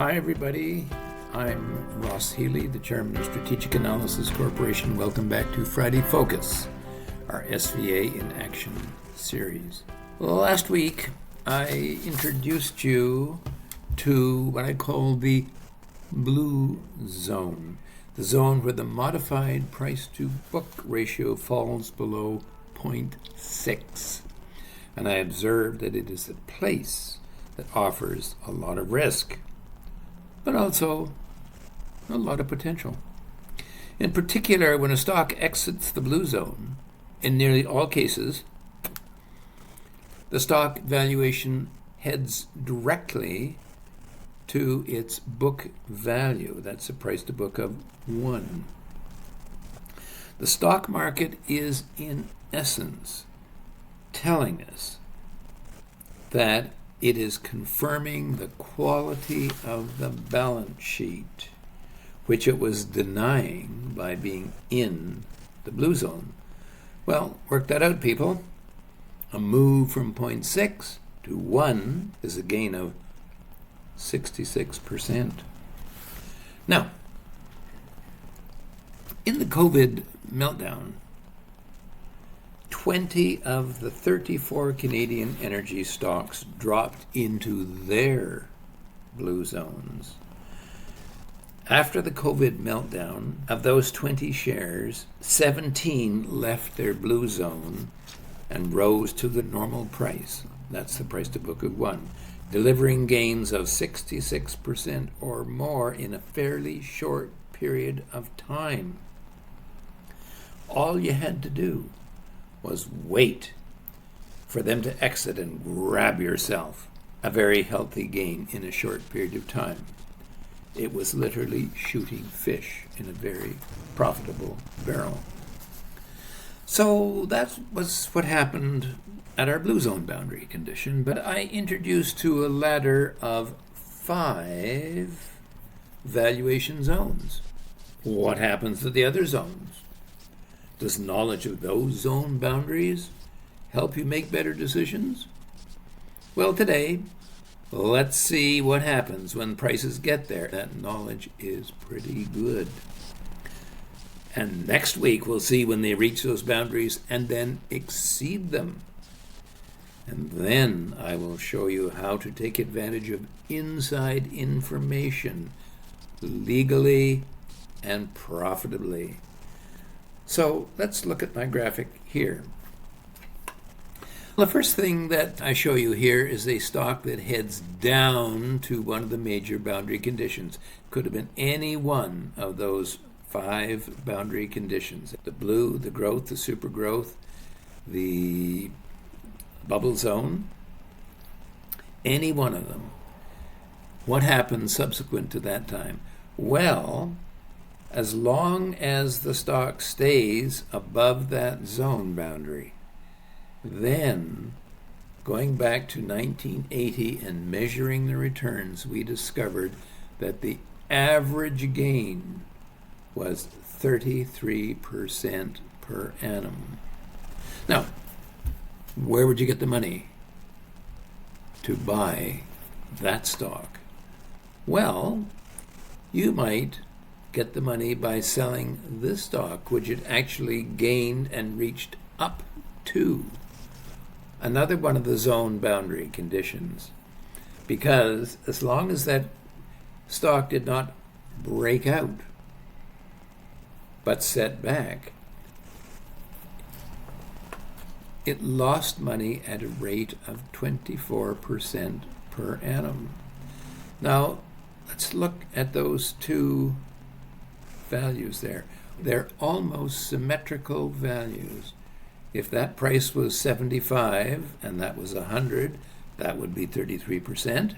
Hi everybody, I'm Ross Healy, the Chairman of Strategic Analysis Corporation. Welcome back to Friday Focus, our SVA in Action series. Well, last week I introduced you to what I call the blue zone, the zone where the modified price to book ratio falls below 0.6. And I observed that it is a place that offers a lot of risk, but also a lot of potential. In particular, when a stock exits the blue zone, in nearly all cases, the stock valuation heads directly to its book value. That's a price to book of 1. The stock market is, in essence, telling us that it is confirming the quality of the balance sheet, which it was denying by being in the blue zone. Well, work that out, people. A move from 0.6 to 1 is a gain of 66%. Now, in the COVID meltdown, 20 of the 34 Canadian energy stocks dropped into their blue zones. After the COVID meltdown, of those 20 shares, 17 left their blue zone and rose to the normal price. That's the price to book of 1, delivering gains of 66% or more in a fairly short period of time. All you had to do was wait for them to exit and grab yourself a very healthy gain in a short period of time. It was literally shooting fish in a very profitable barrel. So that was what happened at our blue zone boundary condition, but I introduced to a ladder of 5 valuation zones. What happens to the other zones? Does knowledge of those zone boundaries help you make better decisions? Well, today, let's see what happens when prices get there. That knowledge is pretty good. And next week, we'll see when they reach those boundaries and then exceed them. And then I will show you how to take advantage of inside information legally and profitably. So let's look at my graphic here. The first thing that I show you here is a stock that heads down to one of the major boundary conditions. Could have been any one of those 5 boundary conditions. The blue, the growth, the super growth, the bubble zone, any one of them. What happens subsequent to that time? Well, as long as the stock stays above that zone boundary, then going back to 1980 and measuring the returns, we discovered that the average gain was 33% per annum. Now, where would you get the money to buy that stock? Well, you might get the money by selling this stock, which had actually gained and reached up to another one of the zone boundary conditions. Because as long as that stock did not break out, but set back, it lost money at a rate of 24% per annum. Now, let's look at those two values there. They're almost symmetrical values. If that price was 75 and that was 100, that would be 33%.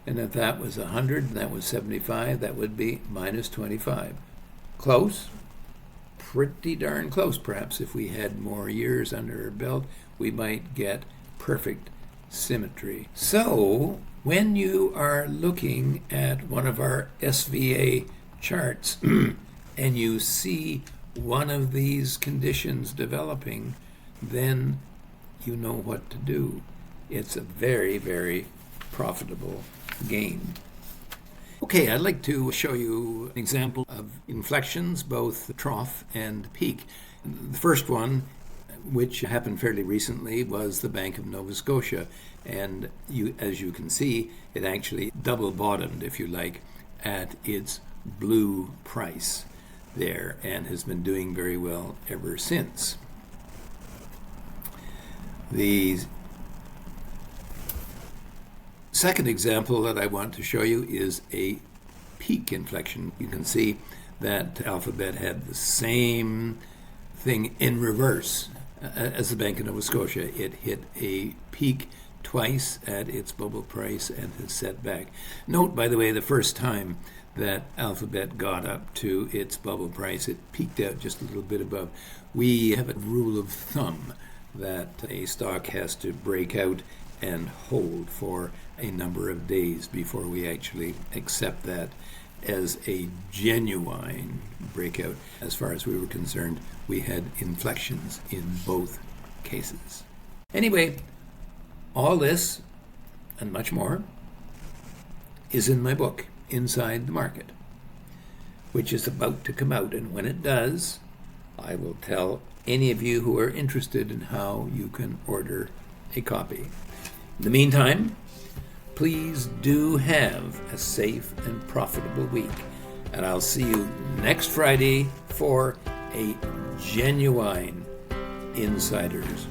And if that was 100 and that was 75, that would be minus 25. Close? Pretty darn close. Perhaps if we had more years under our belt, we might get perfect symmetry. So, when you are looking at one of our SVA charts and you see one of these conditions developing, then you know what to do. It's a very, very profitable gain. Okay, I'd like to show you an example of inflections, both trough and peak. The first one, which happened fairly recently, was the Bank of Nova Scotia. And as you can see, it actually double bottomed, if you like, at its blue price there and has been doing very well ever since. The second example that I want to show you is a peak inflection. You can see that Alphabet had the same thing in reverse as the Bank of Nova Scotia. It hit a peak twice at its bubble price and has set back. Note, by the way, the first time that Alphabet got up to its bubble price, it peaked out just a little bit above. We have a rule of thumb that a stock has to break out and hold for a number of days before we actually accept that as a genuine breakout. As far as we were concerned, we had inflections in both cases. Anyway, all this and much more is in my book, Inside the Market, which is about to come out. And when it does, I will tell any of you who are interested in how you can order a copy. In the meantime, please do have a safe and profitable week. And I'll see you next Friday for a genuine Insider's